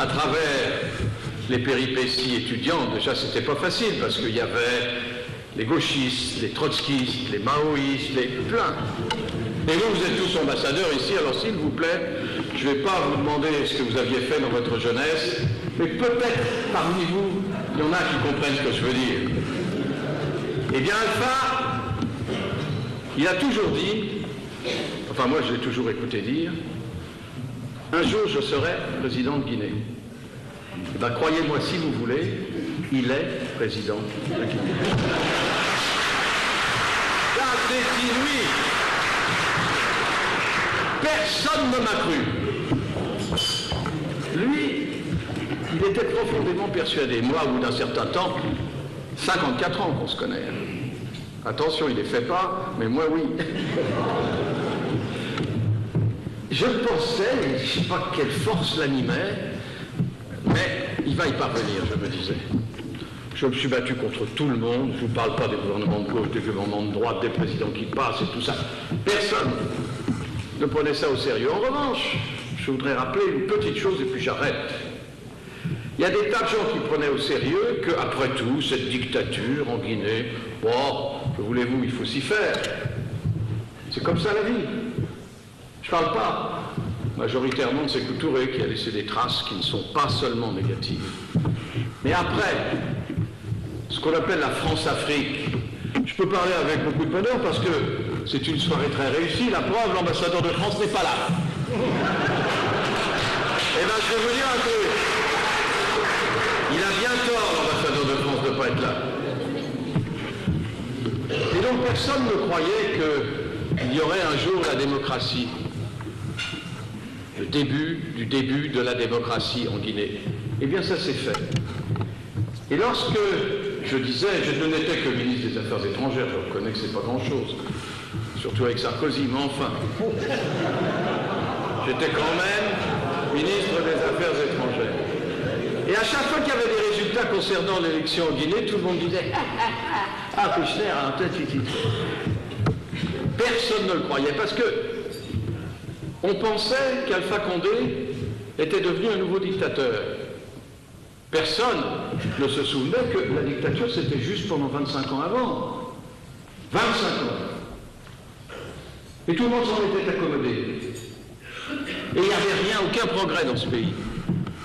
à travers les péripéties étudiantes, déjà c'était pas facile parce qu'il y avait les gauchistes, les trotskistes, les maoïstes, les plein. Et vous êtes tous ambassadeurs ici, alors s'il vous plaît, je ne vais pas vous demander ce que vous aviez fait dans votre jeunesse, mais peut-être parmi vous, il y en a qui comprennent ce que je veux dire. Eh bien, Alpha, il a toujours dit, enfin moi je l'ai toujours écouté dire, un jour je serai président de Guinée. Eh bien, croyez-moi si vous voulez, il est président de Guinée. Ça c'est inouï. Personne ne m'a cru. Lui, il était profondément persuadé. Moi, au bout d'un certain temps, 54 ans qu'on se connaît. Attention, il ne les fait pas, mais moi, oui. Je pensais, je ne sais pas quelle force l'animait, mais il va y parvenir, je me disais. Je me suis battu contre tout le monde. Je ne vous parle pas des gouvernements de gauche, des gouvernements de droite, des présidents qui passent et tout ça. Personne ne prenait ça au sérieux. En revanche, je voudrais rappeler une petite chose et puis j'arrête. Il y a des tas de gens qui prenaient au sérieux qu'après tout, cette dictature en Guinée, bon, que voulez-vous, il faut s'y faire. C'est comme ça la vie. Je ne parle pas majoritairement de Sékou Touré qui a laissé des traces qui ne sont pas seulement négatives. Mais après, ce qu'on appelle la France-Afrique, je peux parler avec beaucoup de bonheur parce que c'est une soirée très réussie. La preuve, l'ambassadeur de France n'est pas là. Eh bien, je vais vous dire un truc. Il a bien tort, l'ambassadeur de France, de ne pas être là. Et donc, personne ne croyait qu'il y aurait un jour la démocratie. Le début du début de la démocratie en Guinée. Eh bien, ça s'est fait. Et lorsque je disais, je n'étais que ministre des Affaires étrangères, je reconnais que c'est pas grand-chose, surtout avec Sarkozy, mais enfin, j'étais quand même ministre des Affaires étrangères. Et à chaque fois qu'il y avait des résultats concernant l'élection en Guinée, tout le monde disait « Ah, Kouchner, personne ne le croyait, parce que on pensait qu'Alpha Condé était devenu un nouveau dictateur. Personne ne se souvenait que la dictature, c'était juste pendant 25 ans avant. 25 ans. Et tout le monde s'en était accommodé. Et il n'y avait rien, aucun progrès dans ce pays.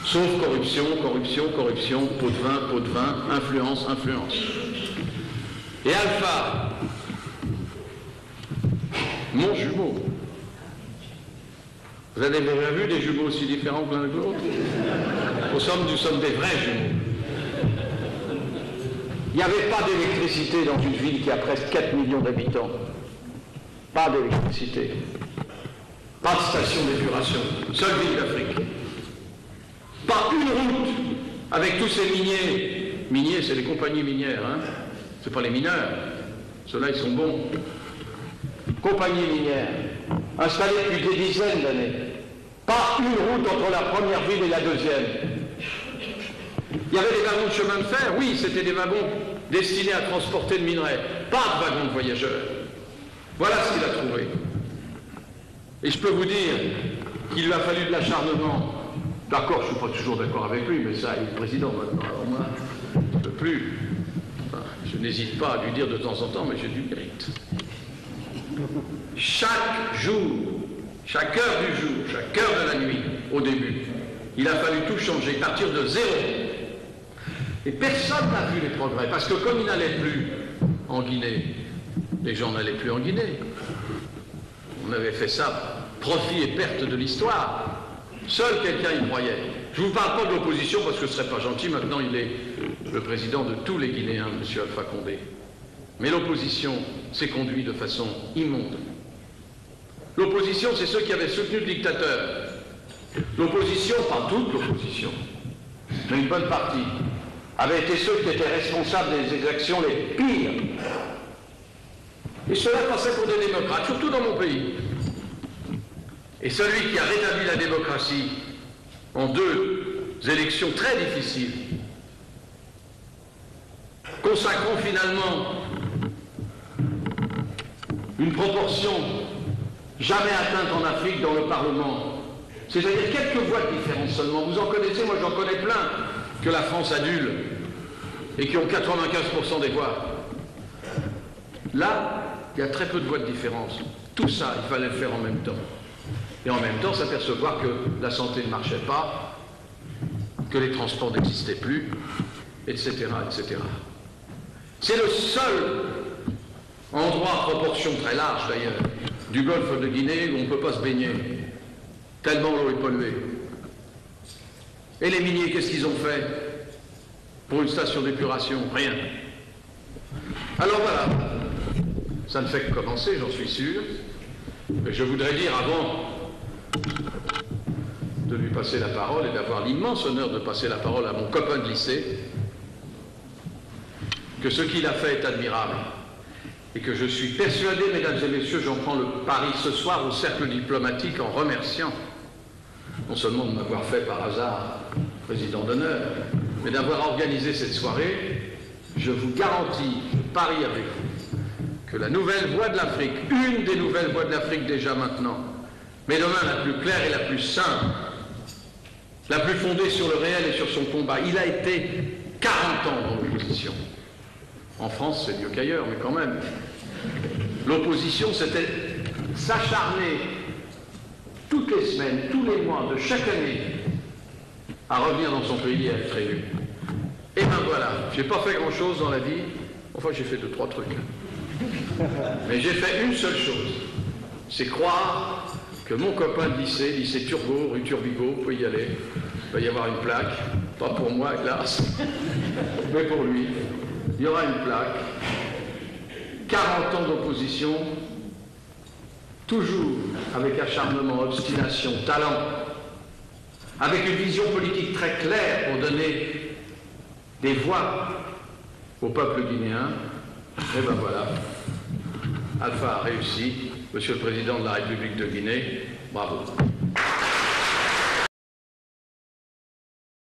Sauf corruption, corruption, corruption, pot de vin, influence, influence. Et Alpha, mon jumeau, vous avez déjà vu des jumeaux aussi différents que l'un de l'autre? Nous sommes des vrais jumeaux. Il n'y avait pas d'électricité dans une ville qui a presque 4 millions d'habitants. Pas d'électricité. Pas de station d'épuration. Seule ville d'Afrique. Pas une route avec tous ces miniers. Miniers, c'est les compagnies minières, hein. C'est pas les mineurs. Ceux-là, ils sont bons. Compagnies minières, installées depuis des dizaines d'années. Pas une route entre la première ville et la deuxième. Il y avait des wagons de chemin de fer, oui, c'était des wagons destinés à transporter le minerai. Pas de wagons de voyageurs. Voilà ce qu'il a trouvé. Et je peux vous dire qu'il lui a fallu de l'acharnement. D'accord, je ne suis pas toujours d'accord avec lui, mais ça, il est président maintenant. Alors moi, je ne peux plus. Enfin, je n'hésite pas à lui dire de temps en temps, mais j'ai du mérite. Chaque jour, chaque heure du jour, chaque heure de la nuit, au début, il a fallu tout changer, partir de zéro. Et personne n'a vu les progrès, parce que comme il n'allait plus en Guinée, les gens n'allaient plus en Guinée. On avait fait ça, profit et perte de l'histoire. Seul quelqu'un y croyait. Je ne vous parle pas de l'opposition, parce que ce ne serait pas gentil, maintenant il est le président de tous les Guinéens, M. Alpha Condé. Mais l'opposition s'est conduite de façon immonde. L'opposition, c'est ceux qui avaient soutenu le dictateur. L'opposition, pas toute l'opposition, mais une bonne partie, avaient été ceux qui étaient responsables des exactions les pires. Et cela passait pour des démocrates, surtout dans mon pays. Et celui qui a rétabli la démocratie en 2 élections très difficiles, consacrant finalement une proportion jamais atteinte en Afrique dans le Parlement, C'est-à-dire quelques voies de différence seulement. Vous en connaissez, moi j'en connais plein, que la France annule et qui ont 95% des voix. Là, il y a très peu de voies de différence. Tout ça, il fallait le faire en même temps. Et en même temps, s'apercevoir que la santé ne marchait pas, que les transports n'existaient plus, etc., etc. C'est le seul endroit à proportion très large, d'ailleurs, du golfe de Guinée où on ne peut pas se baigner, tellement l'eau est polluée. Et les miniers, qu'est-ce qu'ils ont fait pour une station d'épuration? Rien. Alors voilà, ça ne fait que commencer, j'en suis sûr. Mais je voudrais dire, avant de lui passer la parole et d'avoir l'immense honneur de passer la parole à mon copain de lycée, que ce qu'il a fait est admirable et que je suis persuadé, mesdames et messieurs, j'en prends le pari ce soir au cercle diplomatique en remerciant non seulement de m'avoir fait par hasard président d'honneur, mais d'avoir organisé cette soirée. Je vous garantis, je parie avec vous, que la nouvelle voie de l'Afrique, une des nouvelles voies de l'Afrique déjà maintenant, mais demain la plus claire et la plus simple, la plus fondée sur le réel et sur son combat. Il a été 40 ans dans l'opposition. En France, c'est mieux qu'ailleurs, mais quand même. L'opposition, c'était s'acharner toutes les semaines, tous les mois, de chaque année, à revenir dans son pays et à être élu. Et ben voilà, j'ai pas fait grand-chose dans la vie. Enfin, j'ai fait 2-3 trucs. Mais j'ai fait une seule chose. C'est croire que mon copain de lycée, lycée Turgot, rue Turbigo, vous pouvez y aller, il va y avoir une plaque, pas pour moi, hélas, mais pour lui. Il y aura une plaque. 40 ans d'opposition, toujours avec acharnement, obstination, talent, avec une vision politique très claire pour donner des voix au peuple guinéen. Et ben voilà, Alpha a réussi. Monsieur le Président de la République de Guinée, bravo.